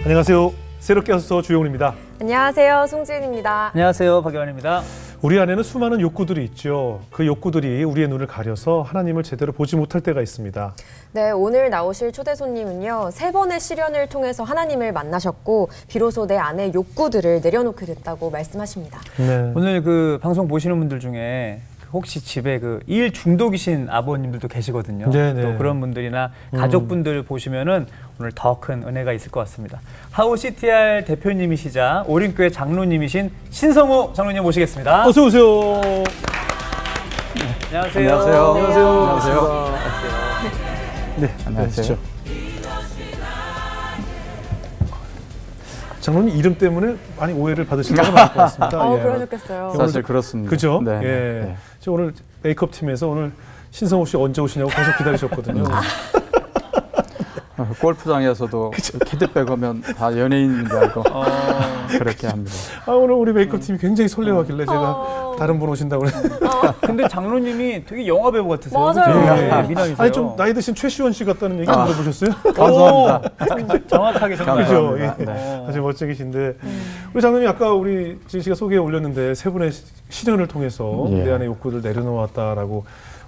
안녕하세요. 새롭게 하소서 주영훈입니다. 안녕하세요. 송지은입니다. 안녕하세요. 박연환입니다. 우리 안에는 수많은 욕구들이 있죠. 그 욕구들이 우리의 눈을 가려서 하나님을 제대로 보지 못할 때가 있습니다. 네, 오늘 나오실 초대 손님은요. 3번의 시련을 통해서 하나님을 만나셨고 비로소 내 안의 욕구들을 내려놓게 됐다고 말씀하십니다. 네. 오늘 그 방송 보시는 분들 중에 혹시 집에 그 일 중독이신 아버님들도 계시거든요. 네네. 또 그런 분들이나 가족분들 보시면은 오늘 더 큰 은혜가 있을 것 같습니다. 하우 CTR 대표님이시자 오림교회 장로님이신 신성우 장로님 모시겠습니다. 어서 오세요. 안녕하세요. 안녕하세요. 안녕하세요. 네, 안녕하세요. 장로님 이름 때문에 많이 오해를 받으신 적이 많을 것 같습니다. 예. 그러셨겠어요. 사실 그렇습니다. 그죠? 네. 예. 네. 저 오늘 메이크업 팀에서 오늘 신성우 씨 언제 오시냐고 계속 기다리셨거든요. 골프장에서도 캐디백 오면 다 연예인인 줄 알고 그렇게 합니다. 오늘 우리 메이크업 팀이 굉장히 설레하길래 제가 다른 분 오신다고 그랬는데. 근데 장로님이 되게 영화 배우 같으세요. 맞아요. 그죠? 예. 미남이세요. 아니 좀 나이 드신 최시원 씨 같다는 얘기 들어보셨어요? 감사합니다. 정확하게 그죠? 생각합니다. 예. 네. 아주 멋지신데 우리 장로님 아까 우리 지은 씨가 소개에 올렸는데 세 분의 시련을 통해서 예. 내 안의 욕구를 내려놓았다라고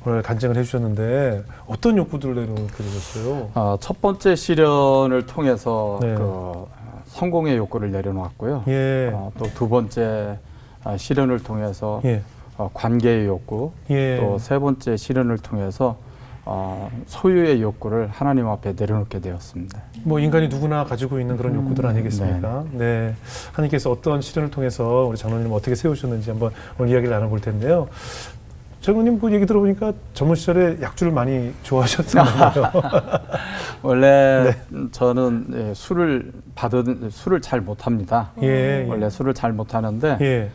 오늘 간증을 해주셨는데 어떤 욕구들을 내려놓게 되셨어요? 첫 번째 시련을 통해서 네. 그 성공의 욕구를 내려놓았고요. 예. 또 두 번째 시련을 통해서 예. 관계의 욕구, 예. 또 세 번째 시련을 통해서 소유의 욕구를 하나님 앞에 내려놓게 되었습니다. 뭐 인간이 누구나 가지고 있는 그런 욕구들 아니겠습니까? 네. 하나님께서 어떤 시련을 통해서 우리 장로님 어떻게 세우셨는지 한번 오늘 이야기를 나눠볼 텐데요. 장로님 그 얘기 들어보니까 젊은 시절에 약주를 많이 좋아하셨잖아요. 원래 저는 술을 잘 못합니다. 예. 원래 술을 잘 못하는데 예.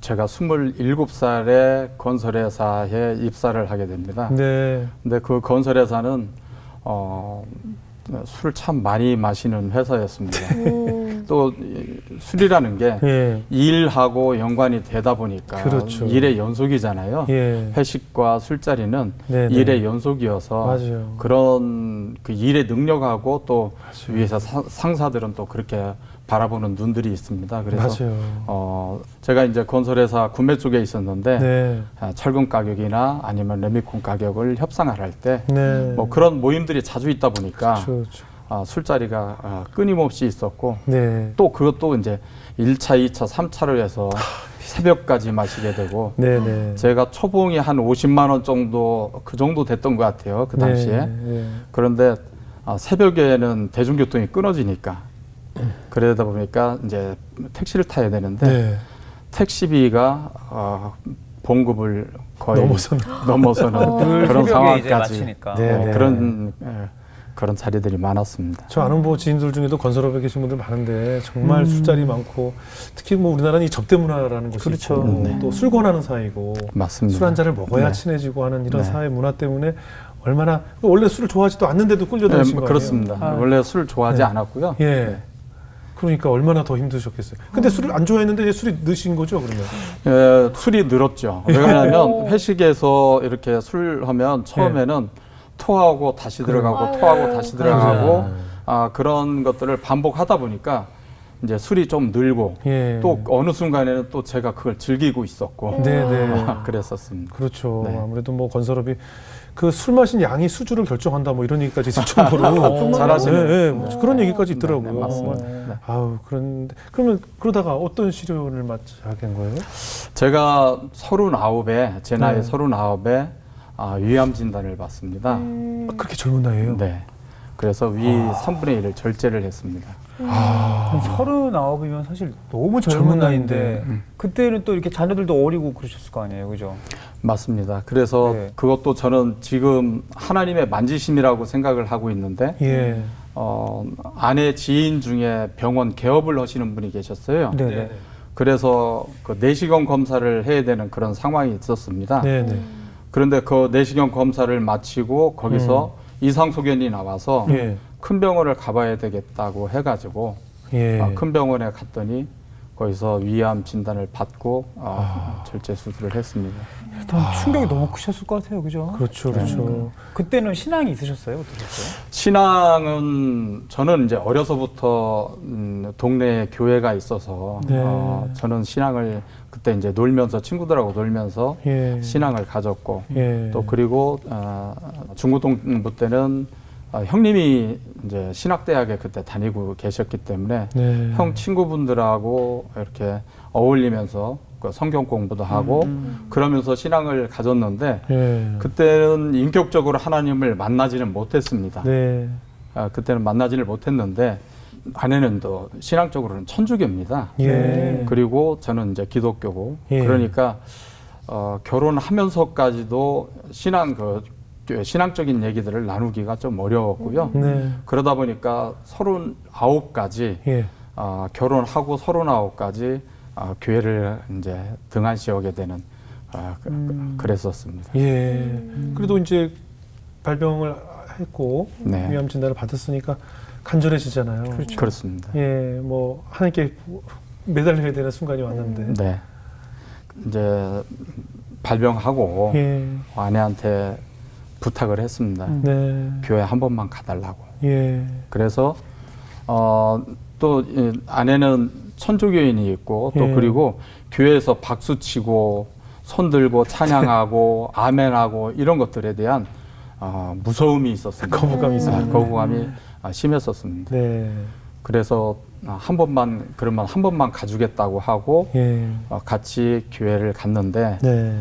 제가 27살에 건설회사에 입사를 하게 됩니다. 네. 근데 그 건설회사는 술을 참 많이 마시는 회사였습니다. 또 술이라는 게 예. 일하고 연관이 되다 보니까 그렇죠. 일의 연속이잖아요. 예. 회식과 술자리는 네네. 일의 연속이어서 맞아요. 그런 그 일의 능력하고 또 맞아요. 위에서 상사들은 또 그렇게 바라보는 눈들이 있습니다. 그래서 맞아요. 제가 이제 건설회사 구매 쪽에 있었는데 네. 철근 가격이나 아니면 레미콘 가격을 협상을 할 때 네. 뭐 그런 모임들이 자주 있다 보니까 그렇죠. 술자리가 끊임없이 있었고 네. 또 그것도 이제 1차, 2차, 3차를 해서 새벽까지 마시게 되고 네네. 제가 초봉이 한 50만 원 정도 그 정도 됐던 것 같아요. 그 당시에. 네. 그런데 새벽에는 대중교통이 끊어지니까 그러다 보니까 이제 택시를 타야 되는데 네. 택시비가 봉급을 거의 넘어서는 그런 새벽에 이제 상황까지 마치니까. 네. 그런 자리들이 많았습니다. 저 아는 뭐 지인들 중에도 건설업에 계신 분들 많은데 정말 술자리 많고 특히 뭐 우리나라는 이 접대 문화라는 것이 그렇죠. 있고 또 술 권하는 사이고 맞습니다. 술 한 잔을 먹어야 네. 친해지고 하는 이런 네. 사회 문화 때문에 얼마나 원래 술을 좋아하지도 않는데도 끌려다니신 거 아니에요? 그렇습니다. 원래 술 좋아하지 네. 않았고요. 예. 그러니까 얼마나 더 힘드셨겠어요. 근데 술을 안 좋아했는데 이제 술이 느신 거죠, 그러면? 술이 늘었죠. 왜 그러냐면 회식에서 이렇게 술 하면 처음에는 토하고 다시 들어가고 토하고 다시 들어가고 그런 것들을 반복하다 보니까 이제 술이 좀 늘고 예. 또 어느 순간에는 또 제가 그걸 즐기고 있었고 네네. 그랬었습니다. 그렇죠. 네. 아무래도 뭐 건설업이 그 술 마신 양이 수주를 결정한다 뭐 이런 얘기까지 있을 정도로 잘하시네요. 네, 네. 그런 얘기까지 있더라고요. 네, 맞습니다. 정말. 네. 아우 그런데 그러면 그러다가 어떤 시련을 맞게 된 거예요? 제가 39에 제 나이 네. 39에 위암 진단을 받습니다. 그렇게 젊은 나이에요? 네. 그래서 위 3분의 1을 절제를 했습니다. 그럼 39이면 사실 너무 젊은 젊은 나이인데 나이인데. 그때는 또 이렇게 자녀들도 어리고 그러셨을 거 아니에요, 그죠? 맞습니다. 그래서 네. 그것도 저는 지금 하나님의 만지심이라고 생각을 하고 있는데 예. 아내 지인 중에 병원 개업을 하시는 분이 계셨어요. 네네. 그래서 그 내시경 검사를 해야 되는 그런 상황이 있었습니다. 네네. 그런데 그 내시경 검사를 마치고 거기서 이상소견이 나와서 예. 큰 병원을 가봐야 되겠다고 해가지고 예. 큰 병원에 갔더니 거기서 위암 진단을 받고 절제 수술을 했습니다. 일단 충격이 너무 크셨을 것 같아요, 그죠? 그렇죠, 그렇죠. 그때는 신앙이 있으셨어요, 어떠셨어요? 신앙은 저는 이제 어려서부터 동네에 교회가 있어서 네. 저는 신앙을 그때 이제 놀면서 친구들하고 놀면서 예. 신앙을 가졌고 예. 또 그리고 중고등부 때는 형님이 이제 신학대학에 그때 다니고 계셨기 때문에 네. 형 친구분들하고 이렇게 어울리면서 그 성경 공부도 하고 그러면서 신앙을 가졌는데 예. 그때는 인격적으로 하나님을 만나지는 못했습니다. 네. 그때는 만나지를 못했는데 아내는 또 신앙적으로는 천주교입니다. 예. 그리고 저는 이제 기독교고 예. 그러니까 결혼하면서까지도 신앙적인 얘기들을 나누기가 좀 어려웠고요. 네. 그러다 보니까 39까지 예. 결혼하고 39까지 교회를 이제 등한시 오게 되는 그랬었습니다. 예. 그래도 이제 발병을 했고 네. 위암 진단을 받았으니까 간절해지잖아요. 그렇죠. 그렇습니다. 예, 뭐 하나님께 매달려야 되는 순간이 왔는데. 네. 이제 발병하고 예. 아내한테 부탁을 했습니다. 네. 교회 한 번만 가달라고. 예. 그래서 또 아내는 천주교인이 있고 또 예. 그리고 교회에서 박수 치고 손 들고 찬양하고 아멘하고 이런 것들에 대한 무서움이 있었습니다. 거부감이 있었군요. 거부감이 심했었습니다. 네. 그래서 한 번만 그러면 한 번만 가주겠다고 하고 예. 같이 교회를 갔는데 네.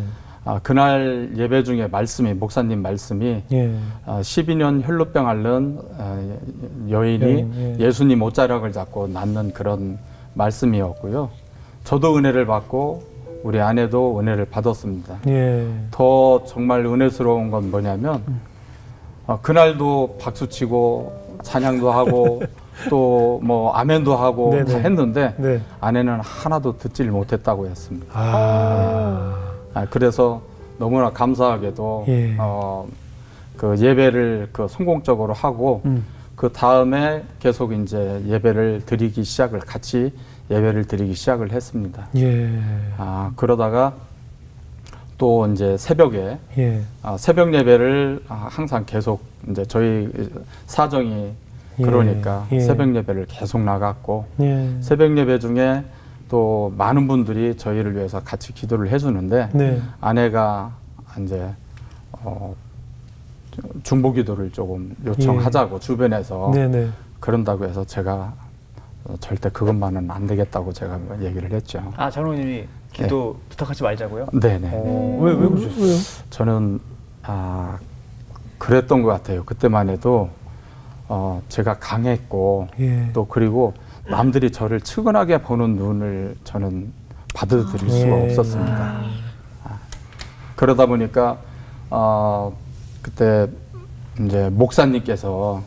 그날 예배 중에 목사님 말씀이 예. 12년 혈루병 앓는 여인이 예. 예수님 옷자락을 잡고 낫는 그런 말씀이었고요. 저도 은혜를 받고 우리 아내도 은혜를 받았습니다. 예. 더 정말 은혜스러운 건 뭐냐면 그날도 박수치고 찬양도 하고 또 뭐 아멘도 하고 네네. 다 했는데 네. 아내는 하나도 듣질 못했다고 했습니다. 그래서 너무나 감사하게도 예. 그 예배를 성공적으로 하고 그 다음에 계속 이제 같이 예배를 드리기 시작을 했습니다. 예. 그러다가 또 이제 새벽에 예. 새벽 예배를 항상 계속 이제 저희 사정이 그러니까 예. 새벽 예배를 계속 나갔고 예. 새벽 예배 중에 또 많은 분들이 저희를 위해서 같이 기도를 해주는데 네. 아내가 이제 중보기도를 조금 요청하자고 주변에서 네네. 그런다고 해서 제가 절대 그것만은 안 되겠다고 제가 얘기를 했죠. 장로님이 기도 부탁하지 말자고요? 네네. 왜 그러셨어요? 저는 그랬던 것 같아요. 그때만 해도 제가 강했고 예. 또 그리고 남들이 저를 측은하게 보는 눈을 저는 받아들일 수가 없었습니다. 그러다 보니까 그때 이제 목사님께서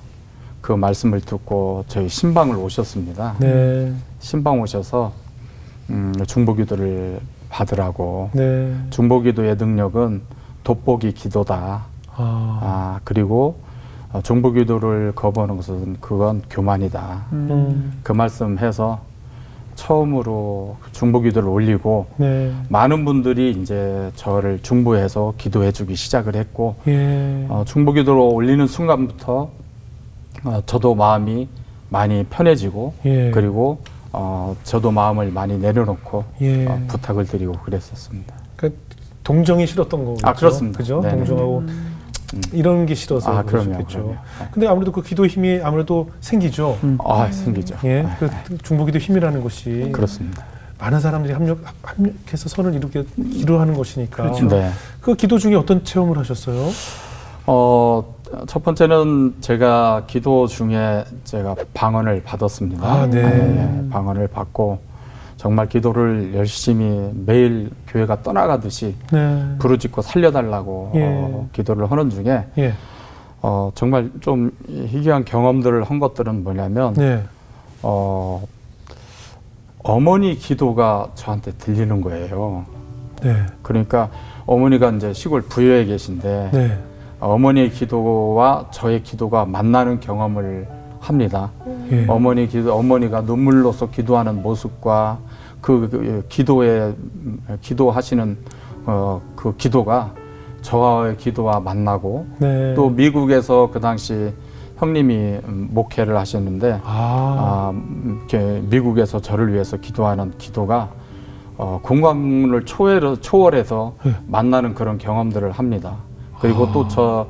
그 말씀을 듣고 저희 신방을 오셨습니다. 네. 신방 오셔서 중보기도를 받으라고. 네. 중보기도의 능력은 돋보기 기도다. 그리고 중보기도를 거부하는 것은 그건 교만이다. 그 말씀해서 처음으로 중보기도를 올리고 네. 많은 분들이 이제 저를 중보해서 기도해주기 시작을 했고 예. 중보기도를 올리는 순간부터 저도 마음이 많이 편해지고 예. 그리고 저도 마음을 많이 내려놓고 예. 부탁을 드리고 그랬었습니다. 그러니까 동정이 싫었던 거죠. 그렇습니다. 그죠? 네네. 동정하고 이런 게 싫어서 그럼요. 그렇겠죠. 근데 아무래도 그 기도 힘이 아무래도 생기죠. 생기죠. 예. 그 중보기도 힘이라는 것이 그렇습니다. 많은 사람들이 합력해서 선을 이루게 기도하는 것이니까. 그렇죠. 네. 그 기도 중에 어떤 체험을 하셨어요? 첫 번째는 제가 기도 중에 제가 방언을 받았습니다. 네. 방언을 받고 정말 기도를 열심히 매일 교회가 떠나가듯이 네. 부르짖고 살려달라고 예. 기도를 하는 중에 예. 정말 좀 희귀한 경험들을 한 것들은 뭐냐면 네. 어머니 기도가 저한테 들리는 거예요. 네. 그러니까 어머니가 이제 시골 부여에 계신데 네. 어머니의 기도와 저의 기도가 만나는 경험을 합니다. 예. 어머니가 눈물로서 기도하는 모습과 기도하시는 그 기도가 저의 기도와 만나고 네. 또 미국에서 그 당시 형님이 목회를 하셨는데 이렇게 미국에서 저를 위해서 기도하는 기도가 공간을 초월해서 만나는 그런 경험들을 합니다. 그리고 또 저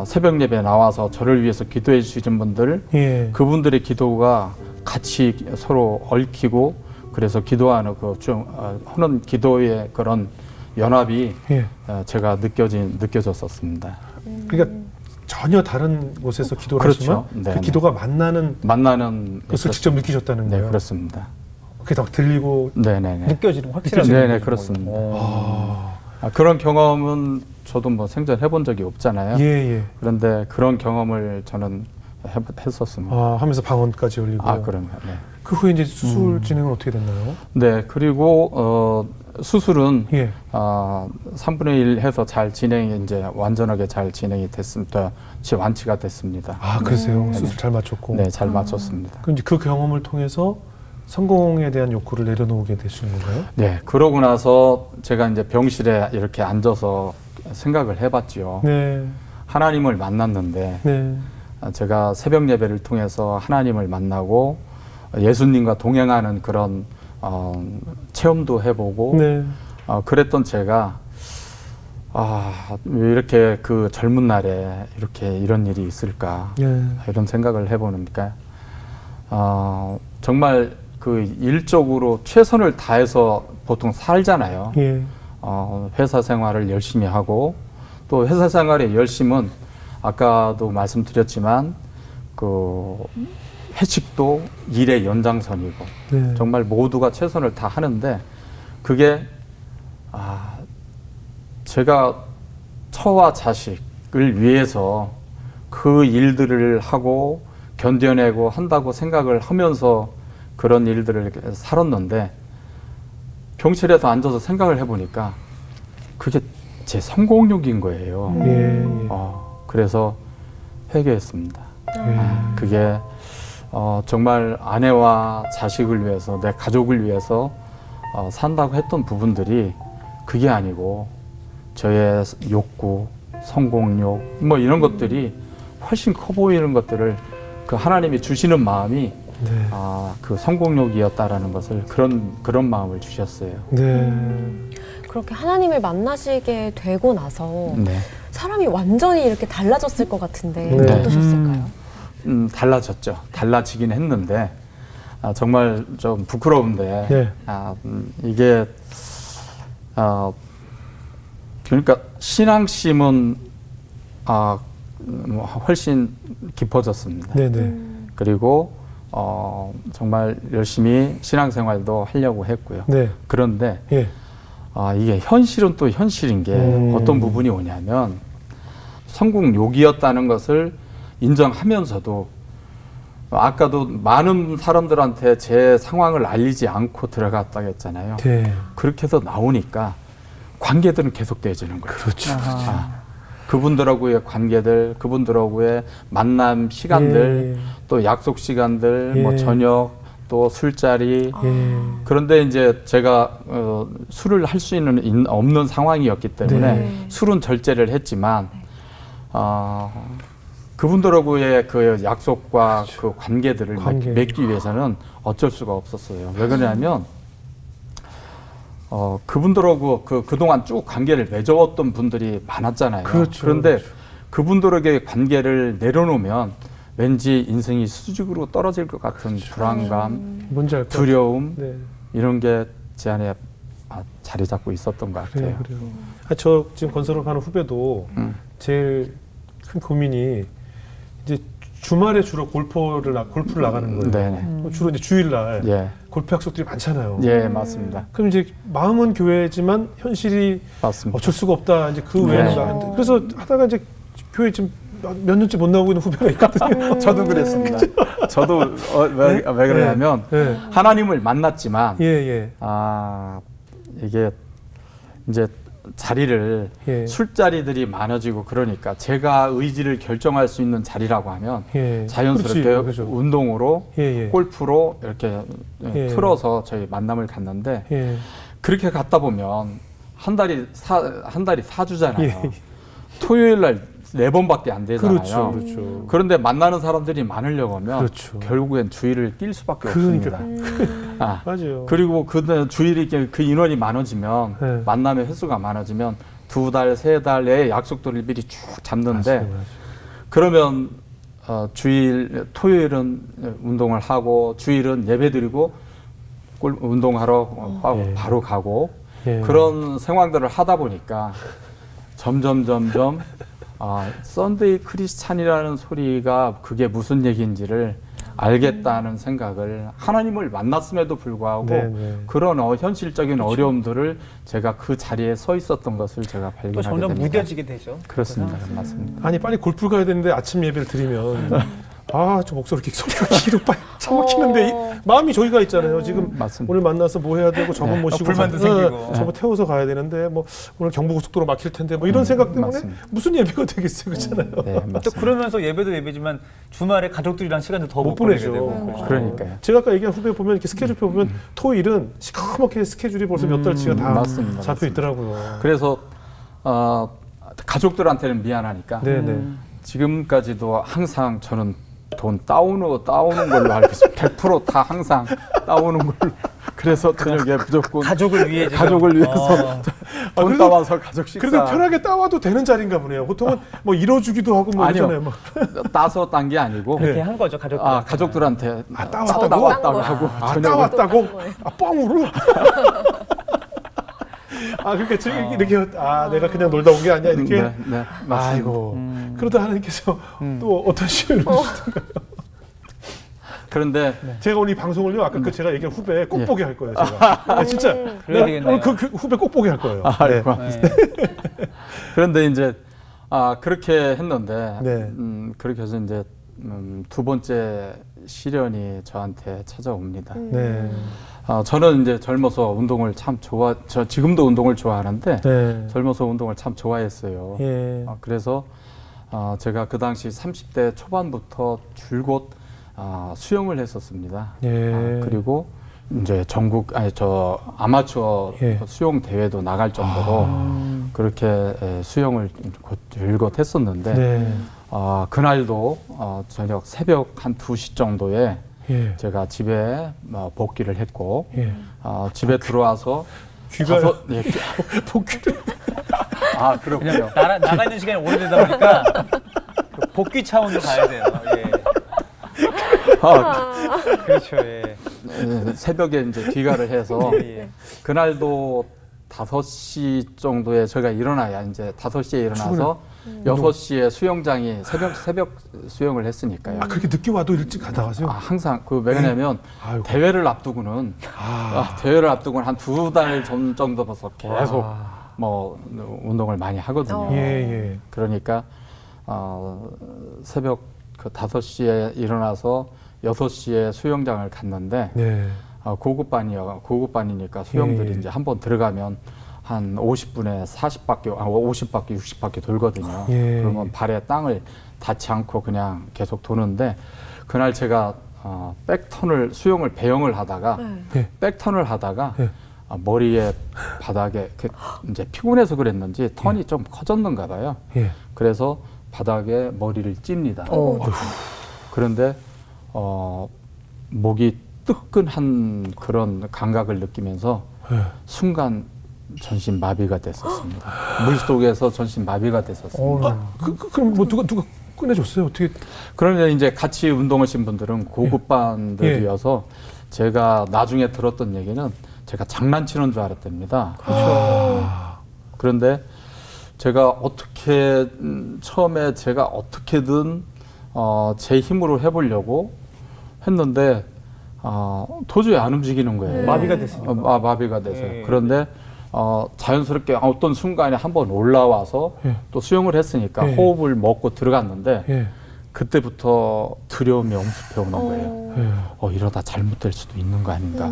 새벽 예배에 나와서 저를 위해서 기도해 주시는 분들, 예. 그분들의 기도가 같이 서로 얽히고 그래서 기도하는 하는 기도의 그런 연합이 예. 제가 느껴졌었습니다. 그러니까 전혀 다른 곳에서 기도를 그렇죠. 하지만 네네. 그 기도가 만나는 것을 직접 느끼셨다는 네, 거예요. 그렇습니다. 그게 딱 들리고 네네네. 느껴지는 확실하게. 네네, 그렇습니다. 그런 경험은 저도 뭐 생전 해본 적이 없잖아요. 예, 예. 그런데 그런 경험을 저는 했었습니다. 하면서 방언까지 올리고. 그럼요. 네. 그 후에 이제 수술 진행은 어떻게 됐나요? 네, 그리고 수술은 예. 3분의 1 해서 이제 완전하게 잘 진행이 됐습니다. 완치가 됐습니다. 그러세요? 수술 잘 마쳤고. 네, 잘 마쳤습니다. 그럼 이제 그 경험을 통해서 성공에 대한 욕구를 내려놓게 되시는 건가요? 네, 그러고 나서 제가 이제 병실에 이렇게 앉아서 생각을 해봤죠. 네. 하나님을 만났는데 네. 제가 새벽 예배를 통해서 하나님을 만나고 예수님과 동행하는 그런 체험도 해보고 네. 그랬던 제가 왜 이렇게 그 젊은 날에 이렇게 이런 일이 있을까 네. 이런 생각을 해보니까 정말 그 일적으로 최선을 다해서 보통 살잖아요. 예. 회사 생활을 열심히 하고 또 회사 생활의 열심은 아까도 말씀드렸지만 그 회식도 일의 연장선이고 네. 정말 모두가 최선을 다 하는데 그게 제가 처와 자식을 위해서 그 일들을 하고 견뎌내고 한다고 생각을 하면서 그런 일들을 살았는데 병실에서 앉아서 생각을 해보니까 그게 제 성공욕인 거예요. 예. 그래서 회개했습니다. 예. 그게 정말 아내와 자식을 위해서 내 가족을 위해서 산다고 했던 부분들이 그게 아니고 저의 욕구, 성공욕 뭐 이런 것들이 훨씬 커 보이는 것들을 그 하나님이 주시는 마음이 네. 그 성공욕이었다라는 것을 그런 마음을 주셨어요. 네. 그렇게 하나님을 만나시게 되고 나서 네. 사람이 완전히 이렇게 달라졌을 것 같은데 네. 어떠셨을까요? 달라졌죠. 달라지긴 했는데 정말 좀 부끄러운데 네. 이게 그러니까 신앙심은 훨씬 깊어졌습니다. 네네. 그리고 정말 열심히 신앙생활도 하려고 했고요. 네. 그런데 예. 이게 현실은 또 현실인 게 어떤 부분이 오냐면 성공욕이었다는 것을 인정하면서도 아까도 많은 사람들한테 제 상황을 알리지 않고 들어갔다고 했잖아요. 네. 그렇게 해서 나오니까 관계들은 계속되어지는 거예요. 그렇죠. 그분들하고의 관계들, 그분들하고의 만남 시간들, 예. 또 약속 시간들, 뭐 예. 저녁, 또 술자리. 예. 그런데 이제 제가 술을 할 수 있는 없는 상황이었기 때문에 네. 술은 절제를 했지만 그분들하고의 그 약속과 그 관계들을 맺기 위해서는 어쩔 수가 없었어요. 왜 그러냐면 그분들하고 그동안 쭉 관계를 맺어왔던 분들이 많았잖아요. 그렇죠. 그런데 그렇죠. 그분들에게 관계를 내려놓으면 왠지 인생이 수직으로 떨어질 것 같은 불안감, 뭔지 알 것 두려움 같아요. 네. 이런 게 제 안에 자리 잡고 있었던 것 같아요. 그래요. 저 지금 건설업하는 후배도 제일 큰 고민이 이제 주말에 주로 골프를 나가는 거예요. 네네. 주로 이제 주일날 예, 골프 약속들이 많잖아요. 예, 맞습니다. 그럼 이제 마음은 교회지만 현실이 맞습니다. 어쩔 수가 없다. 이제 그 외에는 네. 나가는데 그래서 하다가 이제 교회 지금 몇 년째 못 나오고 있는 후배가 있거든요. 저도 그랬습니다. 저도 왜 그러냐면 네. 하나님을 만났지만 예, 예. 이게 이제 자리를 예. 술자리들이 많아지고 그러니까 제가 의지를 결정할 수 있는 자리라고 하면 예. 자연스럽게 그렇지, 그렇죠. 운동으로 예, 예. 골프로 이렇게 예. 틀어서 저희 만남을 갔는데 예. 그렇게 갔다 보면 한 달이 4주잖아요. 예. 토요일 날 4번밖에 안 되잖아요. 그렇죠, 그렇죠. 그런데 만나는 사람들이 많으려고 하면 그렇죠. 결국엔 주의를 뛸 수밖에 그러니까. 없습니다. 맞아요. 그리고 그 주일이 그 인원이 많아지면 네. 만남의 횟수가 많아지면 2달, 3달의 약속들을 미리 쭉 잡는데 맞아요, 맞아요. 그러면 토요일은 운동을 하고 주일은 예배드리고 운동하러 예. 바로 가고 예. 그런 생활들을 하다 보니까 점점 썬데이 크리스찬이라는 소리가 그게 무슨 얘기인지를 알겠다는 생각을 하나님을 만났음에도 불구하고 네, 네. 그런 현실적인 어려움들을 제가 그 자리에 서 있었던 것을 제가 또 발견하게 점점 됩니다. 무뎌지게 되죠. 그렇습니다. 맞습니다. 아니 빨리 골프 가야 되는데 아침 예배를 드리면 저 목소리 이렇게 소리가 기도 빨리 참막히는데 마음이 저희가 있잖아요. 지금 맞습니다. 오늘 만나서 뭐 해야 되고 저번 모시고 불만도 생기고. 저번 태워서 가야 되는데 뭐 오늘 경부고속도로 막힐 텐데 뭐 이런 생각 때문에 맞습니다. 무슨 예배가 되겠어요, 그렇잖아요. 네, 또 맞습니다. 그러면서 예배도 예배지만 주말에 가족들이랑 시간도 더 못 못 보내게 보내죠. 되고. 그렇죠. 그러니까요. 제가 아까 얘기한 후배 보면 이렇게 스케줄표 보면 토일은 시커멓게 스케줄이 벌써 몇 달치가 다 맞습니다. 잡혀 있더라고요. 그래서 가족들한테는 미안하니까 네네. 지금까지도 항상 저는 돈 따오는 걸로 알고 있습니다. 100% 항상 따오는 걸로. 그래서 저녁에 무조건 가족을 위해 지금. 가족을 위해서 돈 그래도- 따와서 가족 식사. 그래도 편하게 따와도 되는 자리인가 보네요. 보통은 뭐 잃어주기도 하고 뭐 아니요. 이러잖아요. 뭐. 따서 딴 게 아니고 그렇게 한 거죠, 가족들. 가족들한테 따왔다고? 따왔다고 하고 저녁에 따왔다고? 뻥으로? 그러니까 이렇게 내가 그냥 놀다 온 게 아니야 이렇게. 네, 맞습니다. 아이고. 그러다 하나님께서 또 어떤 시를 그런데 제가 오늘 이 방송을요 아까 그 제가 얘기한 후배 꼭 보게 할 거예요. 제가 진짜 그래야 되겠네요. 오늘 그 후배 꼭 보게 할 거예요. 아이고. 네. 그런데 이제 그렇게 했는데 네. 그렇게 해서 이제 두 번째 시련이 저한테 찾아옵니다. 네. 저는 이제 젊어서 운동을 참 저 지금도 운동을 좋아하는데 네. 젊어서 운동을 참 좋아했어요. 예. 그래서 제가 그 당시 30대 초반부터 줄곧 수영을 했었습니다. 예. 그리고 이제 아마추어 예. 수영 대회도 나갈 정도로 그렇게 수영을 줄곧 했었는데 네. 그날도 저녁 새벽 한 2시 정도에 예. 제가 집에 복귀를 했고 예. 집에 들어와서 귀가요? 예, 복귀를. 그렇군요. 그냥 나가 있는 시간이 오래되다 보니까 그 복귀 차원으로 가야 돼요. 예. 그렇죠. 예. 새벽에 이제 귀가를 해서 예. 그날도 5시 정도에 제가 일어나야 이제 5시에 일어나서 6시에 수영장이 새벽 수영을 했으니까요. 그렇게 늦게 와도 일찍 갔다 가세요? 항상 왜냐면 아이고. 대회를 앞두고는 대회를 앞두고는 한 2달 전 정도부터 계속 뭐 운동을 많이 하거든요. 예. 그러니까 새벽 그 5시에 일어나서 6시에 수영장을 갔는데 네. 고급반이니까 수영들이 예. 이제 한번 들어가면 한 50분에 50바퀴, 60바퀴 돌거든요. 예. 그러면 발에 땅을 닿지 않고 그냥 계속 도는데 그날 제가 수영을 배영을 하다가 예. 백턴을 하다가 예. 머리에 바닥에 이제 피곤해서 그랬는지 턴이 좀 커졌는가 봐요. 예. 그래서 바닥에 머리를 찝니다. 그런데 목이 뜨끈한 그런 감각을 느끼면서 순간 전신 마비가 됐었습니다. 물 속에서 전신 마비가 됐었습니다. 그럼 뭐 누가 꺼내줬어요? 어떻게? 그런데 이제 같이 운동하신 분들은 고급반들이어서 제가 나중에 들었던 얘기는 제가 장난치는 줄 알았답니다. 그런데 제가 처음에 제가 어떻게든 제 힘으로 해보려고 했는데 도저히 안 움직이는 거예요. 마비가 됐습니다. 마비가 돼서요. 그런데 자연스럽게 어떤 순간에 한번 올라와서 또 수영을 했으니까 호흡을 먹고 들어갔는데 그때부터 두려움이 엄습해 오는 거예요. 이러다 잘못될 수도 있는 거 아닌가.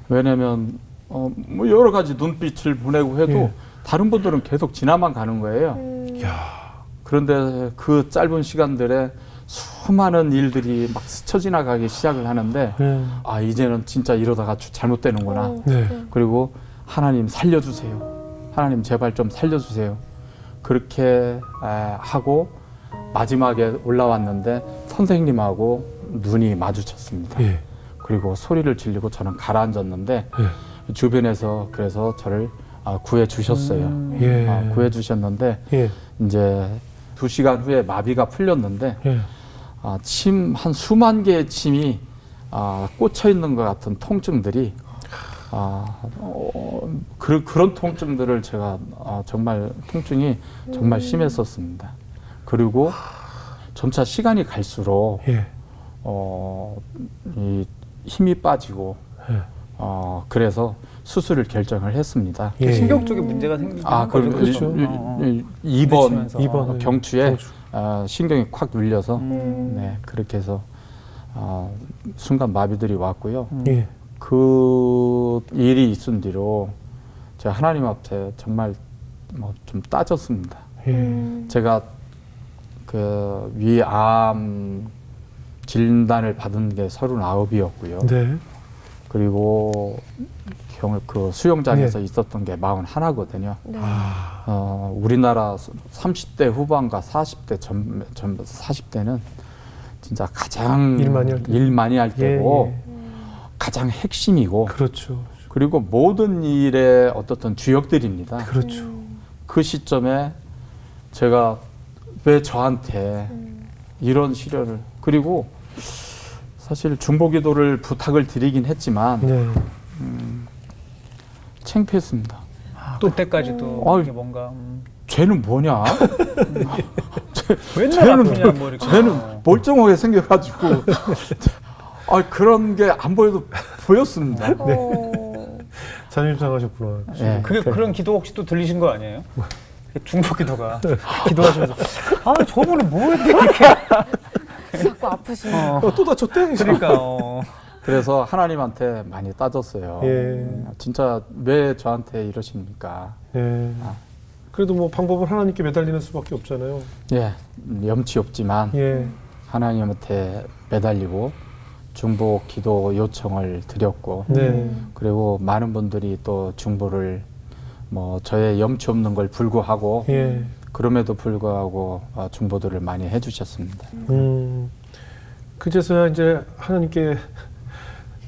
왜냐면 뭐 여러 가지 눈빛을 보내고 해도 예. 다른 분들은 계속 지나만 가는 거예요. 그런데 그 짧은 시간들에 수많은 일들이 막 스쳐 지나가기 시작을 하는데 아 이제는 진짜 이러다가 잘못되는구나. 네. 그리고 하나님 살려주세요. 하나님 제발 좀 살려주세요. 그렇게 하고 마지막에 올라왔는데 선생님하고 눈이 마주쳤습니다. 예. 그리고 소리를 지르고 저는 가라앉았는데 예. 주변에서 그래서 저를 구해 주셨어요. 예. 구해 주셨는데 예. 이제 2시간 후에 마비가 풀렸는데 예. 침 한 수만 개의 침이 꽂혀 있는 것 같은 통증들이 그런 통증들을 제가 정말 통증이 정말 심했었습니다. 그리고 점차 시간이 갈수록 예. 이 힘이 빠지고 예. 그래서 수술을 결정을 했습니다. 예. 신경 쪽에 문제가 생기는 거죠. 그렇죠. 2번 경추에 경추. 신경이 콱 눌려서 네, 그렇게 해서 순간 마비들이 왔고요. 예. 그 일이 있은 뒤로 제가 하나님 앞에 정말 뭐 좀 따졌습니다. 예. 제가 그 위암 진단을 받은 게 39이었고요. 네. 그리고 그 수영장에서 네. 있었던 게 41거든요. 네. 우리나라 30대 후반과 40대 40대는 진짜 가장 일 많이 할 때고 예. 가장 핵심이고 그렇죠. 그리고 모든 일의 어떤 주역들입니다. 그렇죠. 그 시점에 제가 왜 저한테 이런 시련을 그리고 사실 중보기도를 부탁을 드리긴 했지만 네. 창피했습니다. 또 그때까지도 이게 뭔가 쟤는 뭐냐? 맨날 아프냐 뭐 이렇게. 쟤는 멀쩡하게 생겨가지고 그런 게 안 보여도 보였습니다. 자존심 상하셨구나. 네. 그런 기도 혹시 또 들리신 거 아니에요? 중보 기도가 기도하시면서 저분은 뭐 했대 이렇게 자꾸 아프시네. 또 다쳤대? 그러니까 그래서 하나님한테 많이 따졌어요. 예. 진짜 왜 저한테 이러십니까? 예. 그래도 뭐 방법은 하나님께 매달리는 수밖에 없잖아요. 예, 염치 없지만 예. 하나님한테 매달리고 중보 기도 요청을 드렸고 네. 그리고 많은 분들이 또 중보를 뭐 저의 염치 없는 걸 불구하고 예. 그럼에도 불구하고 중보들을 많이 해주셨습니다. 그제서야 이제 하나님께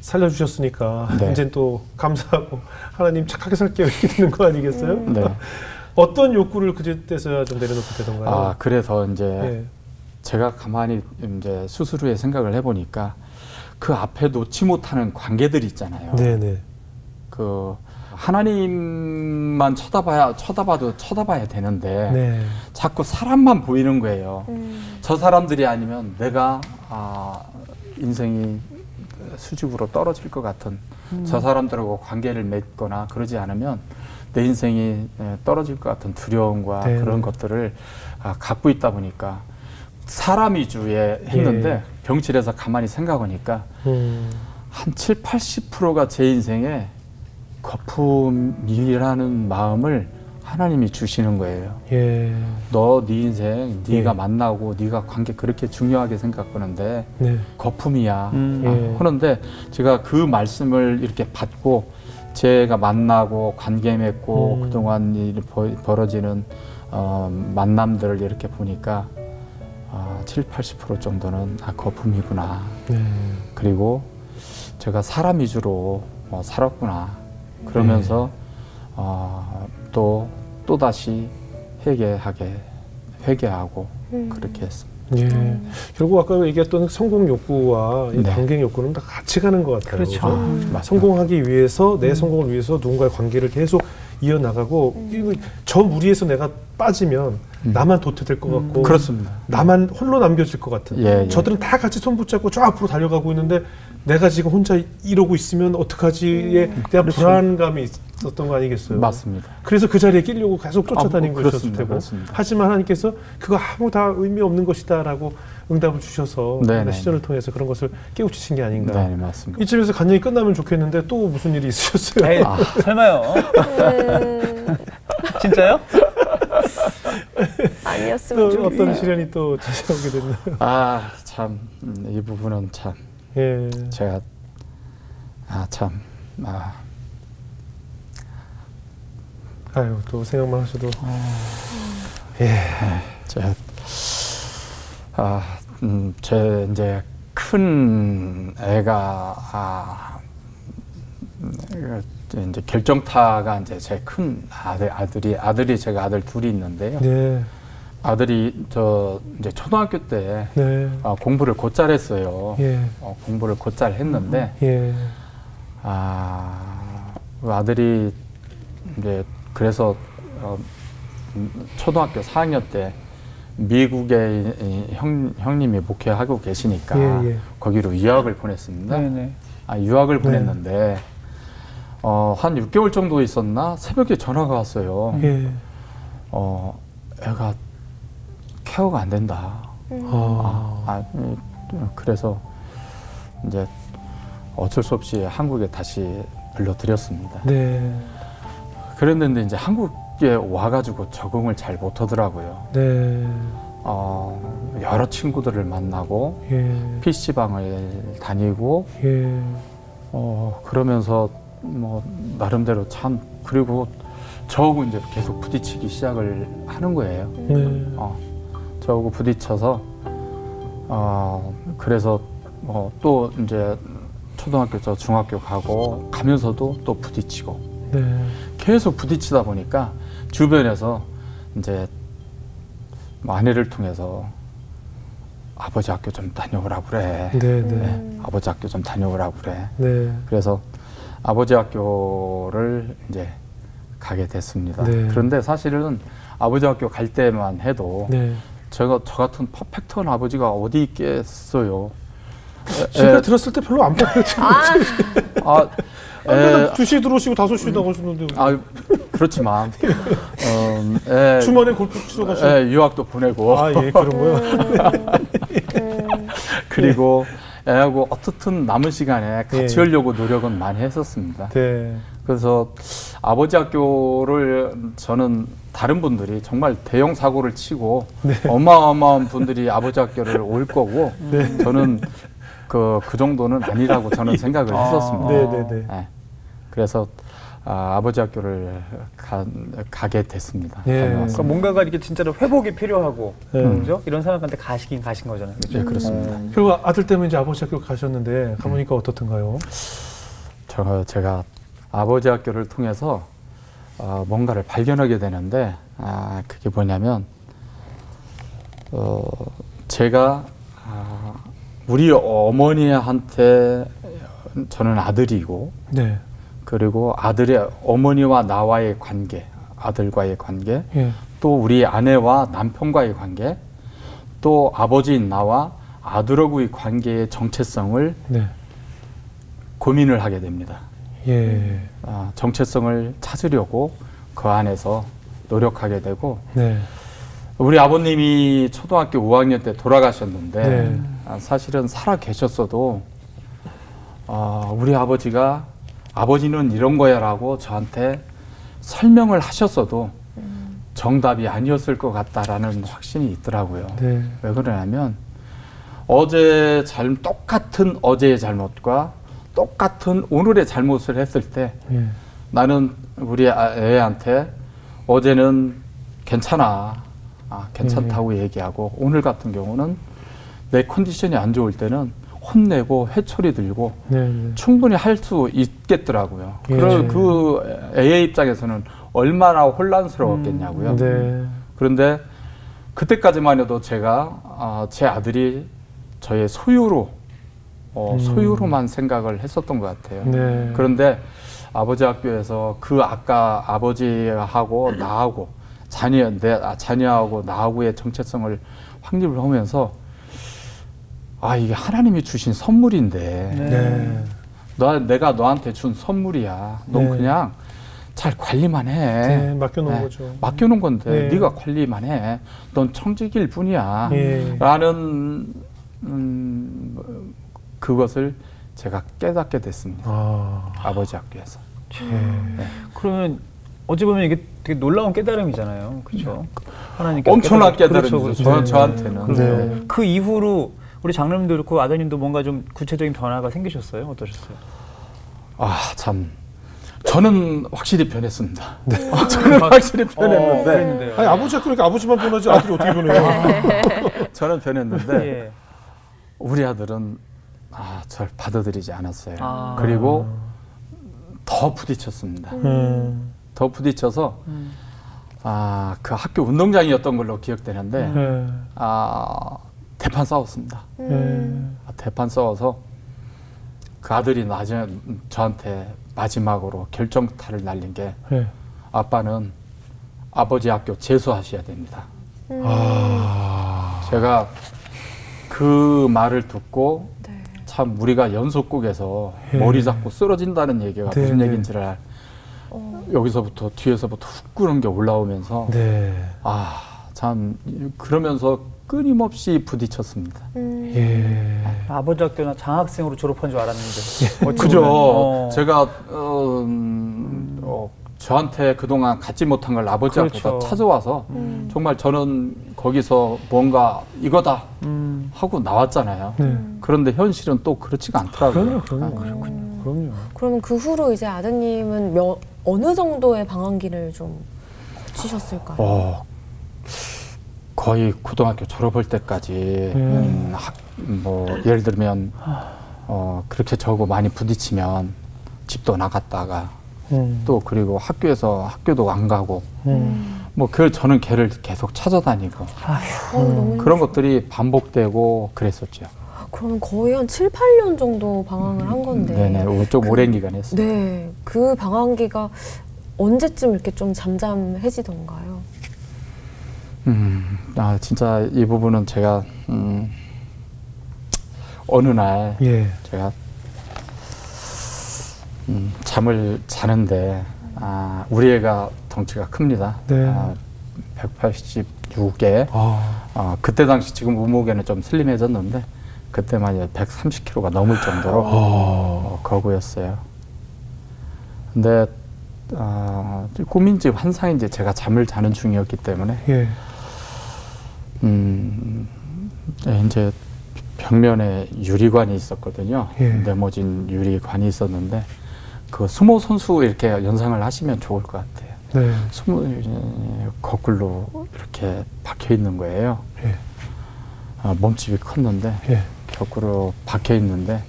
살려주셨으니까 네. 이제 또 감사하고 하나님 착하게 살게요 이렇게 되는 거 아니겠어요? 네. 어떤 욕구를 그제서야 좀 내려놓게 되던가요? 그래서 이제 예. 제가 가만히 이제 수술 후에 생각을 해보니까 그 앞에 놓지 못하는 관계들이 있잖아요. 네네. 그 하나님만 쳐다봐도 쳐다봐야 되는데 네. 자꾸 사람만 보이는 거예요. 저 사람들이 아니면 내가 인생이 수직으로 떨어질 것 같은 저 사람들하고 관계를 맺거나 그러지 않으면 내 인생이 떨어질 것 같은 두려움과 네. 그런 것들을 갖고 있다 보니까 사람 위주에 했는데 예. 병실에서 가만히 생각하니까 한 70~80%가 제 인생에 거품이라는 마음을 하나님이 주시는 거예요. 예. 너 네 인생 네가 예. 만나고 네가 관계 그렇게 중요하게 생각하는데 네. 거품이야. 예. 하는데 제가 그 말씀을 이렇게 받고 제가 만나고 관계 맺고 그동안 벌어지는 만남들을 이렇게 보니까 70~80% 정도는 거품이구나. 네. 그리고 제가 사람 위주로 살았구나. 그러면서 또다시 회개하고 그렇게 했습니다. 예. 결국 아까 얘기했던 성공 욕구와 이 네. 관계 욕구는 다 같이 가는 것 같아요. 그렇죠. 그죠? 성공하기 위해서 내 성공을 위해서 누군가의 관계를 계속 이어나가고 저 무리에서 내가 빠지면 나만 도태될 것 같고 그렇습니다. 나만 홀로 남겨질 것 같은 예. 저들은 다 같이 손 붙잡고 저 앞으로 달려가고 있는데 내가 지금 혼자 이러고 있으면 어떡하지에 대한 불안감이 있었던 거 아니겠어요? 맞습니다. 그래서 그 자리에 끼려고 계속 쫓아다닌 것이었을 그렇습니다. 테고. 그렇습니다. 하지만 하나님께서 그거 아무 다 의미 없는 것이다라고 응답을 주셔서 네네. 시전을 통해서 그런 것을 깨우치신 게 아닌가. 네, 맞습니다. 이쯤에서 간증이 끝나면 좋겠는데 또 무슨 일이 있으셨어요? 에이, 설마요? 진짜요? 아니었으면 또 좋겠어요. 어떤 시련이 또 찾아오게 됐나요? 아, 참, 이 부분은 참, 예. 제가, 아유, 또 생각만 하셔도. 예. 제가, 제 이제 큰 애가, 이제 결정타가 이제 제 큰 아들이 제가 아들 둘이 있는데요. 네. 아들이 이제 초등학교 때 네. 공부를 곧잘 했어요. 예. 공부를 곧잘 했는데, 예. 그 아들이 이제 그래서 초등학교 4학년 때 미국에 형님이 목회하고 계시니까 예, 예. 거기로 유학을 보냈습니다. 네네. 유학을 네. 보냈는데 한 6개월 정도 있었나 새벽에 전화가 왔어요. 예. 애가 케어가 안 된다. 그래서 이제 어쩔 수 없이 한국에 다시 불러드렸습니다. 네. 그랬는데 이제 한국에 와가지고 적응을 잘 못하더라고요. 네. 여러 친구들을 만나고 예. PC방을 다니고 예. 그러면서 뭐 나름대로 참 그리고 저하고 이제 계속 부딪히기 시작을 하는 거예요. 네. 저하고 부딪혀서 그래서 또 이제 초등학교에서 중학교 가면서도 또 부딪히고 네. 계속 부딪히다 보니까 주변에서 이제 아내를 통해서 아버지 학교 좀 다녀오라고 그래. 네. 네. 아버지 학교 좀 다녀오라고 그래. 네. 그래서 아버지 학교를 이제 가게 됐습니다. 네. 그런데 사실은 아버지 학교 갈 때만 해도 네. 저 같은 퍼펙트한 아버지가 어디 있겠어요. 제가 들었을 때 별로 안 퍼펙트. 맨날 2시에 들어오시고 5시에 나가시는데. 그렇지만 주말에 골프 치러 가시고. 유학도 보내고 예, 그런 거요. 그리고 애하고 어떻든 남은 시간에 같이 예. 하려고 노력은 많이 했었습니다. 네. 그래서 아버지 학교를 저는 다른 분들이 정말 대형 사고를 치고 어마어마한 분들이 아버지 학교를 올 거고 저는 그 정도는 아니라고 저는 생각을 했었습니다. 네. 그래서 아버지 학교를 가게 됐습니다. 예. 다녀왔습니다. 그러니까 뭔가가 이렇게 진짜로 회복이 필요하고 네. 그죠? 이런 상황한테 가신 거잖아요. 그죠? 네, 그렇습니다. 그리고 아들 때문에 이제 아버지 학교 가셨는데 가보니까 어떻던가요? 제가 아버지 학교를 통해서 뭔가를 발견하게 되는데 그게 뭐냐면 제가 우리 어머니한테 저는 아들이고 네. 그리고 아들의 어머니와 나와의 관계, 아들과의 관계, 예. 또 우리 아내와 남편과의 관계, 또 아버지인 나와 아들하고의 관계의 정체성을 네. 고민을 하게 됩니다. 예. 정체성을 찾으려고 그 안에서 노력하게 되고 네. 우리 아버님이 초등학교 5학년 때 돌아가셨는데 네. 사실은 살아 계셨어도 우리 아버지는 이런 거야 라고 저한테 설명을 하셨어도 정답이 아니었을 것 같다라는 확신이 있더라고요. 네. 왜 그러냐면 똑같은 어제의 잘못과 똑같은 오늘의 잘못을 했을 때 예. 나는 우리 애한테 어제는 괜찮아, 괜찮다고 얘기하고 오늘 같은 경우는 내 컨디션이 안 좋을 때는 혼내고 회초리 들고 네. 충분히 할 수 있겠더라고요. 예. 그 애의 입장에서는 얼마나 혼란스러웠겠냐고요. 네. 그런데 그때까지만 해도 제가 제 아들이 저의 소유로만 생각을 했었던 것 같아요. 네. 그런데 아버지 학교에서 아까 아버지하고 나하고 자녀하고 나하고의 정체성을 확립을 하면서 이게 하나님이 주신 선물인데 네. 내가 너한테 준 선물이야. 넌 네. 그냥 잘 관리만 해. 네, 맡겨놓은 네, 거죠. 맡겨놓은 건데 네. 네가 관리만 해. 넌 청직일 뿐이야. 예. 라는 그것을 제가 깨닫게 됐습니다. 아버지 학교에서. 예. 그러면 어찌 보면 이게 되게 놀라운 깨달음이잖아요. 그렇죠? 하나님께서 엄청난 그렇죠, 깨달음이죠. 그렇죠. 저한테는. 그렇죠. 네. 그 이후로 우리 장로님도 그렇고 아드님도 뭔가 좀 구체적인 변화가 생기셨어요? 어떠셨어요? 아, 참. 저는 확실히 변했습니다. 저는 확실히 변했는데. 그랬는데요. 아니 아버지 그러니까 아버지만 변하지 아들이 어떻게 변해요? 저는 변했는데 예. 우리 아들은 절 받아들이지 않았어요. 아. 그리고 더 부딪혔습니다. 더 부딪혀서 그 학교 운동장이었던 걸로 기억되는데 네. 대판 싸웠습니다. 대판 싸워서 그 아들이 나중에 저한테 마지막으로 결정타를 날린 게 네. 아빠는 아버지 학교 재수하셔야 됩니다. 아. 제가 그 말을 듣고 네. 참 우리가 연속국에서 예. 머리 잡고 쓰러진다는 얘기가 네, 무슨 네. 얘기인지를 여기서부터 뒤에서부터 훅 끄는 게 올라오면서 네. 참 그러면서 끊임없이 부딪혔습니다. 예. 아버지 학교나 장학생으로 졸업한 줄 알았는데. 어찌 그죠. 보면, 제가 저한테 그동안 갖지 못한 걸 아버지 그렇죠. 앞에서 찾아와서 정말 저는 거기서 뭔가 이거다 음. 하고 나왔잖아요. 네. 그런데 현실은 또 그렇지가 않더라고요. 그럼요. 그러면 그 후로 이제 아드님은 어느 정도의 방황기를 좀 거치셨을까요? 거의 고등학교 졸업할 때까지 뭐 예를 들면 그렇게 저하고 많이 부딪히면 집도 나갔다가 또 그리고 학교도 안 가고 뭐 저는 걔를 계속 찾아다니고 너무 그런 것들이 반복되고 그랬었죠. 그러면 거의 한 7, 8년 정도 방황을 한 건데. 네네, 좀 오랜 기간 했어요. 네, 그 방황기가 언제쯤 이렇게 좀 잠잠해지던가요? 진짜 이 부분은 제가 어느 날 예. 제가 잠을 자는데 우리 애가 덩치가 큽니다. 네. 186에 그때 당시 지금 몸무게는 좀 슬림해졌는데 그때만 130kg가 넘을 정도로 거구였어요. 근데 꿈인지 환상인지 제가 잠을 자는 중이었기 때문에 예. 이제 벽면에 유리관이 있었거든요. 예. 네모진 유리관이 있었는데 그 수모 선수 이렇게 연상을 하시면 좋을 것 같아요. 네. 거꾸로 이렇게 박혀 있는 거예요. 예. 몸집이 컸는데 예. 거꾸로 박혀 있는데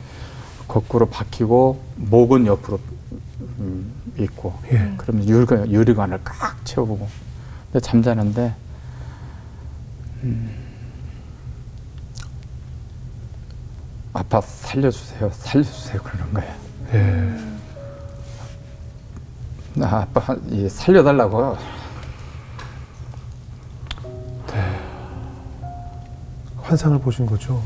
거꾸로 박히고 목은 옆으로 있고 예. 그러면 유리관을 꽉 채워보고 근데 잠자는데 아빠 살려주세요 그러는 거예요. 예. 아빠 살려달라고. 환상을 보신 거죠.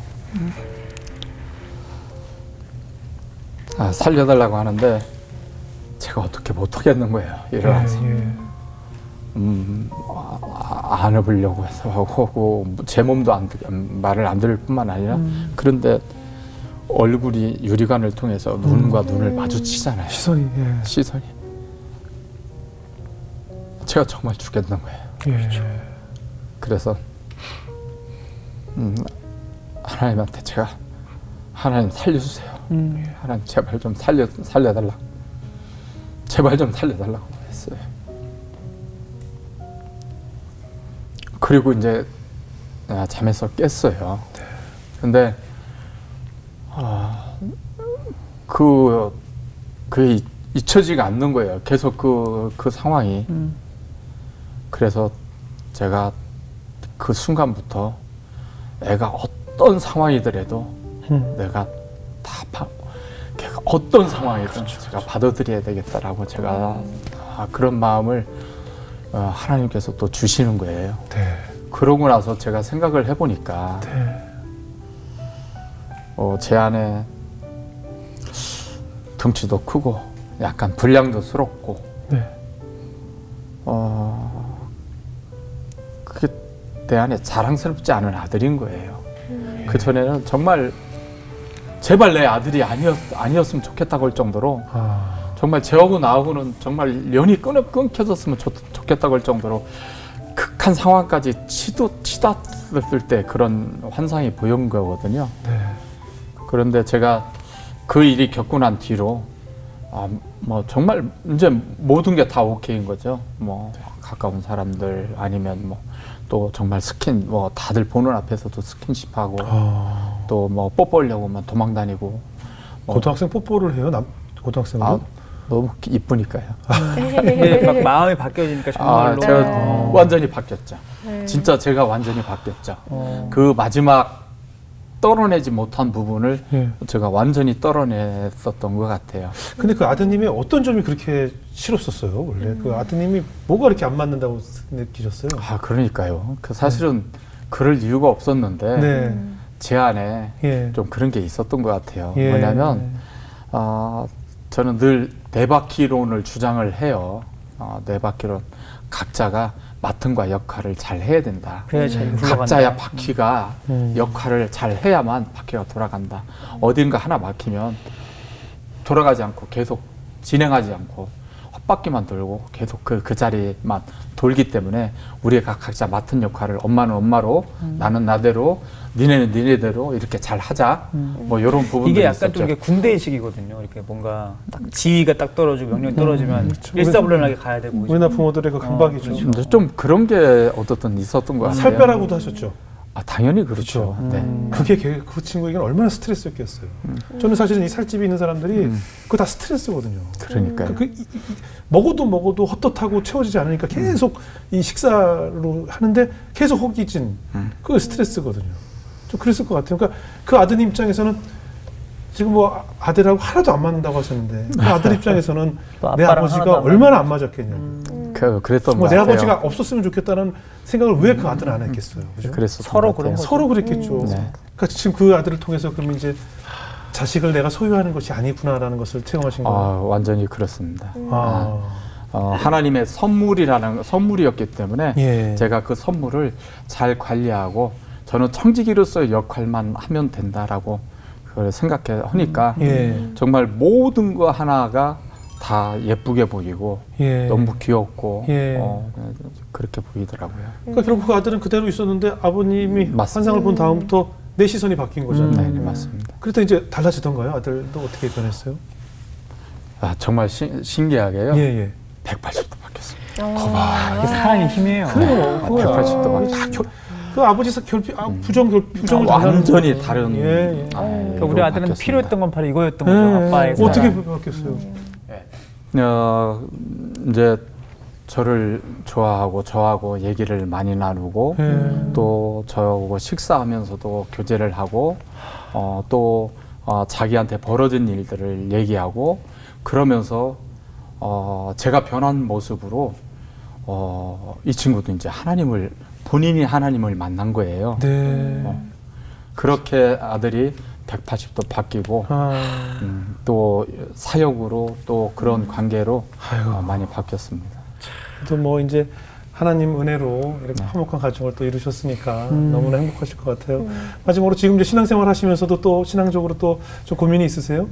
살려달라고 하는데 제가 어떻게 못하겠는 거예요. 일어나서. 예. 안아보려고 해서 하고 제 몸도 말을 안 들을 뿐만 아니라 그런데 얼굴이 유리관을 통해서 눈과 눈을 마주치잖아요. 시선이. 예. 시선이. 제가 정말 죽겠는 거예요. 예. 그래서 하나님한테 제가 하나님 살려주세요. 하나님 제발 좀 살려달라. 제발 좀 살려달라고 했어요. 그리고 이제 잠에서 깼어요. 근데 그게 잊혀지가 않는 거예요. 계속 그 상황이. 그래서 제가 그 순간부터 애가 어떤 상황이더라도 내가 걔가 어떤 상황이든 제가 받아들여야 되겠다라고 제가 그런 마음을 하나님께서 또 주시는 거예요. 네. 그러고 나서 제가 생각을 해보니까 제 안에 덩치도 크고 약간 불량도 스럽고 네. 그게 내 안에 자랑스럽지 않은 아들인 거예요. 그 전에는 정말 제발 내 아들이 아니었으면 좋겠다고 할 정도로 정말 제하고 나하고는 정말 연이 끊겨졌으면 좋겠다고 할 정도로 극한 상황까지 치닫을 때 그런 환상이 보인 거거든요. 네. 그런데 제가 그 일이 겪고 난 뒤로 뭐 정말 이제 모든 게 다 오케이인 거죠. 뭐 가까운 사람들 아니면 뭐 또 정말 뭐 다들 보는 앞에서도 스킨십하고 또 뭐 뽀뽀하려고만 도망다니고 고등학생 뽀뽀를 해요? 고등학생은? 너무 이쁘니까요. 근데 막 마음이 바뀌어지니까 정말로. 제가 완전히 바뀌었죠. 진짜 제가 완전히 바뀌었죠. 그 마지막 떨어내지 못한 부분을 제가 완전히 떨어냈었던 것 같아요. 근데 그 아드님의 어떤 점이 그렇게 싫었었어요? 원래 그 아드님이 뭐가 이렇게 안 맞는다고 느끼셨어요? 그러니까요. 사실은 그럴 이유가 없었는데 제 안에 좀 그런 게 있었던 것 같아요. 뭐냐면 저는 늘 네 바퀴론을 주장을 해요. 네 바퀴론 각자가 맡은 과 역할을 잘 해야 된다. 각자의 바퀴가 역할을 잘 해야만 바퀴가 돌아간다. 어딘가 하나 막히면 돌아가지 않고 계속 진행하지 않고 헛바퀴만 돌고 계속 그 자리만 돌기 때문에 우리가 각자 맡은 역할을 엄마는 엄마로 나는 나대로 니네는 니네대로 이렇게 잘 하자. 뭐 이런 부분들이 이게 약간 있었죠. 좀 이게 군대의식이거든요. 이렇게 뭔가 딱 지휘가 딱 떨어지고 명령이 떨어지면 일사불란하게 가야 되고. 우리나라 부모들의 그 강박이죠. 좀 그런 게 어떻든 있었던 것 같아요. 살 빼라고도 하셨죠. 당연히 그렇죠. 네. 그게 그 친구에게는 얼마나 스트레스였겠어요. 저는 사실은 이 살집이 있는 사람들이 그거 다 스트레스거든요. 그러니까요. 먹어도 헛헛하고 채워지지 않으니까 계속 이 식사로 하는데 계속 허기진 그거 스트레스거든요. 좀 그랬을 것 같아요. 그러니까 그 아드님 입장에서는 지금 뭐 아들하고 하나도 안 맞는다고 하셨는데 그 아들 입장에서는 내 아버지가 얼마나 안 맞았겠냐. 그랬던 내 아버지가 없었으면 좋겠다는 생각을 왜 그 아들은 안 했겠어요. 그죠? 서로 그런 거죠. 서로 그랬겠죠. 그러니까 지금 그 아들을 통해서 그러면 이제 자식을 내가 소유하는 것이 아니구나라는 것을 체험하신 거예요. 완전히 그렇습니다. 하나님의 선물이었기 때문에 제가 그 선물을 잘 관리하고 저는 청지기로서의 역할만 하면 된다라고 그걸 생각하니까 정말 모든 거 하나가 다 예쁘게 보이고 너무 귀엽고 그렇게 보이더라고요. 그러니까 결국 그 아들은 그대로 있었는데 아버님이 환상을 본 다음부터 내 시선이 바뀐 거잖아요. 네, 맞습니다. 그랬더니 이제 달라지던가요? 아들도 어떻게 변했어요? 정말 신기하게요. 180도 바뀌었습니다. 이게 사랑의 힘이에요. 180도 바뀌었어요. 그 아버지 부정을 완전히 다른. 그러니까 우리 아들은 필요했던 건 바로 이거였던 거죠. 아빠의 사랑. 어떻게 바뀌었어요? 이제 저를 좋아하고 저하고 얘기를 많이 나누고 또 저하고 식사하면서도 교제를 하고 또 자기한테 벌어진 일들을 얘기하고 그러면서 제가 변한 모습으로 이 친구도 이제 본인이 하나님을 만난 거예요. 그렇게 아들이 180도 바뀌고 또 사역으로 또 그런 관계로 많이 바뀌었습니다. 또 뭐 이제 하나님 은혜로 이렇게 화목한 가정을 또 이루셨으니까 너무나 행복하실 것 같아요. 마지막으로 지금 이제 신앙생활 하시면서도 또 신앙적으로 또 좀 고민이 있으세요?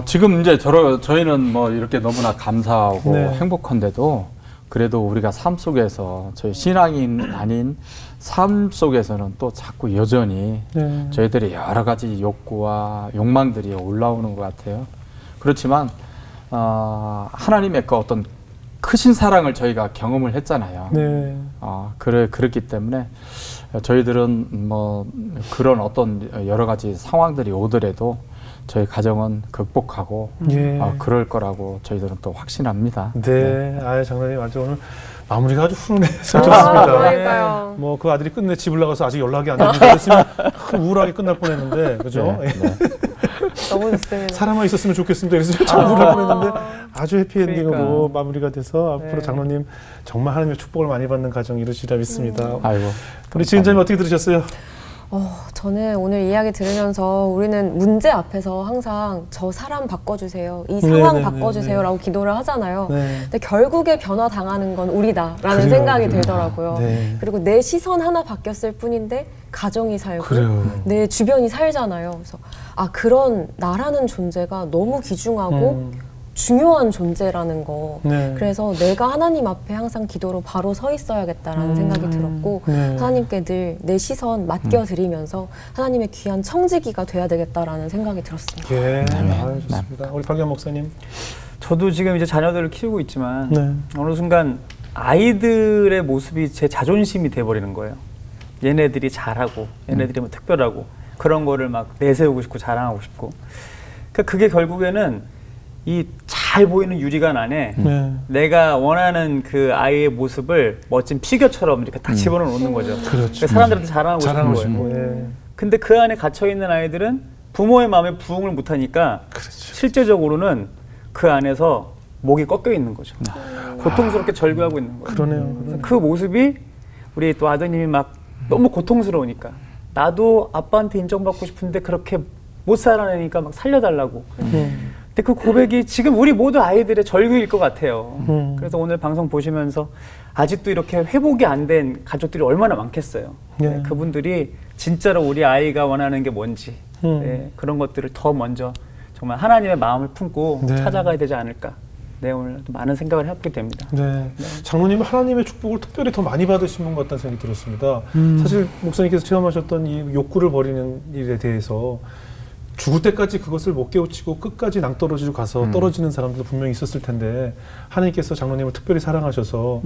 지금 이제 저희는 뭐 이렇게 너무나 감사하고 행복한데도 그래도 우리가 삶 속에서 저희 신앙인 아닌 삶 속에서는 또 자꾸 여전히 저희들의 여러 가지 욕구와 욕망들이 올라오는 것 같아요. 그렇지만 하나님의 그 어떤 크신 사랑을 저희가 경험을 했잖아요. 그렇기 때문에 저희들은 뭐 그런 어떤 여러 가지 상황들이 오더라도 저희 가정은 극복하고 그럴 거라고 저희들은 또 확신합니다. 장로님 아주 오늘 마무리가 아주 훈훈해서 좋습니다. 그러니까요. 뭐 그 아들이 끝내 집을 나가서 아직 연락이 안 됐는데 그랬으면 우울하게 끝날 뻔했는데 그죠? 너무 좋습니다. 사람만 있었으면 좋겠습니다. 그래서 참 우울할 뻔했는데 아주 해피엔딩으로 마무리가 돼서 앞으로 장로님 정말 하나님의 축복을 많이 받는 가정 이루시리라 믿습니다. 아이고. 우리 지은자님 어떻게 들으셨어요? 저는 오늘 이야기 들으면서 우리는 문제 앞에서 항상 저 사람 바꿔주세요, 이 상황 바꿔주세요라고 기도를 하잖아요. 근데 결국에 변화당하는 건 우리다라는 생각이 들더라고요. 그리고 내 시선 하나 바뀌었을 뿐인데 가정이 살고 내 주변이 살잖아요. 그래서 그런 나라는 존재가 너무 귀중하고 중요한 존재라는 거. 그래서 내가 하나님 앞에 항상 기도로 바로 서 있어야겠다라는 생각이 들었고 하나님께 늘 내 시선 맡겨드리면서 하나님의 귀한 청지기가 돼야 되겠다라는 생각이 들었습니다. 예, 좋습니다. 우리 박기환 목사님. 저도 지금 이제 자녀들을 키우고 있지만 어느 순간 아이들의 모습이 제 자존심이 돼버리는 거예요. 얘네들이 잘하고 얘네들이 뭐 특별하고 그런 거를 막 내세우고 싶고 자랑하고 싶고. 그러니까 그게 결국에는 이 잘 보이는 유리관 안에 내가 원하는 그 아이의 모습을 멋진 피규어처럼 이렇게 딱 집어넣어 놓는 거죠. 그렇죠. 사람들한테 자랑하고 싶은 거예요. 근데 그 안에 갇혀있는 아이들은 부모의 마음에 부응을 못하니까 실제적으로는 그 안에서 목이 꺾여 있는 거죠. 고통스럽게 절규하고 있는 거예요. 그러네요. 그 모습이 우리 또 아드님이 막 너무 고통스러우니까 나도 아빠한테 인정받고 싶은데 그렇게 못 살아내니까 막 살려달라고. 근데 그 고백이 지금 우리 모두 아이들의 절규일 것 같아요. 그래서 오늘 방송 보시면서 아직도 이렇게 회복이 안 된 가족들이 얼마나 많겠어요. 네, 그분들이 진짜로 우리 아이가 원하는 게 뭔지 그런 것들을 더 먼저 정말 하나님의 마음을 품고 찾아가야 되지 않을까. 네, 오늘 많은 생각을 해보게 됩니다. 장로님은 하나님의 축복을 특별히 더 많이 받으신 분 같다는 생각이 들었습니다. 사실 목사님께서 체험하셨던 이 욕구를 버리는 일에 대해서 죽을 때까지 그것을 못 깨우치고 끝까지 낭떠러지로 가서 떨어지는 사람들도 분명히 있었을 텐데 하나님께서 장로님을 특별히 사랑하셔서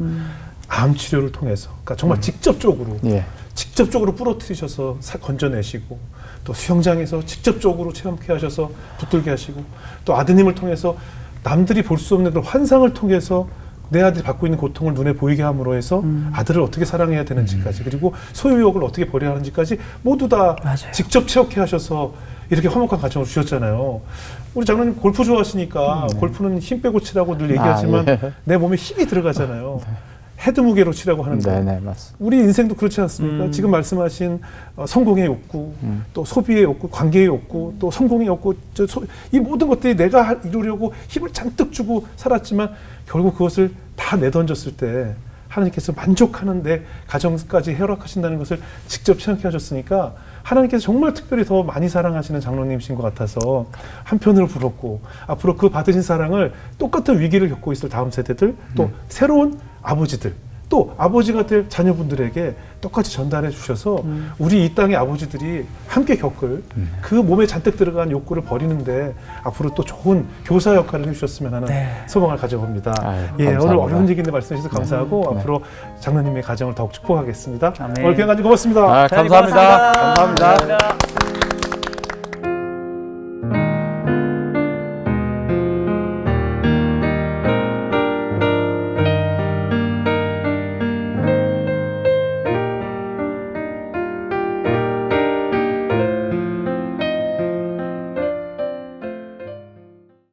암 치료를 통해서 그러니까 정말 직접적으로 부러뜨리셔서 건져내시고 또 수영장에서 직접적으로 체험케 하셔서 붙들게 하시고 또 아드님을 통해서 남들이 볼 수 없는 그런 환상을 통해서 내 아들이 받고 있는 고통을 눈에 보이게 함으로 해서 아들을 어떻게 사랑해야 되는지까지 그리고 소유욕을 어떻게 버려야 하는지까지 모두 다 직접 체험케 하셔서 이렇게 화목한 가정을 주셨잖아요. 우리 장로님 골프 좋아하시니까 골프는 힘 빼고 치라고 늘 얘기하지만 내 몸에 힘이 들어가잖아요. 헤드 무게로 치라고 하는데 우리 인생도 그렇지 않습니까? 지금 말씀하신 성공의 욕구, 또 소비의 욕구, 관계의 욕구, 또 성공의 욕구, 이 모든 것들이 내가 이루려고 힘을 잔뜩 주고 살았지만 결국 그것을 다 내던졌을 때 하나님께서 만족하는 내 가정까지 허락하신다는 것을 직접 체험케 하셨으니까 하나님께서 정말 특별히 더 많이 사랑하시는 장로님이신 것 같아서 한편으로 부럽고 앞으로 그 받으신 사랑을 똑같은 위기를 겪고 있을 다음 세대들 또 새로운 아버지들 또 아버지가 될 자녀분들에게 똑같이 전달해 주셔서 우리 이 땅의 아버지들이 함께 겪을 그 몸에 잔뜩 들어간 욕구를 버리는데 앞으로 또 좋은 교사 역할을 해주셨으면 하는 소망을 가져봅니다. 오늘 어려운 얘기인데 말씀해 주셔서 감사하고 앞으로 장로님의 가정을 더욱 축복하겠습니다. 오늘 귀한 간증 고맙습니다. 감사합니다. 감사합니다.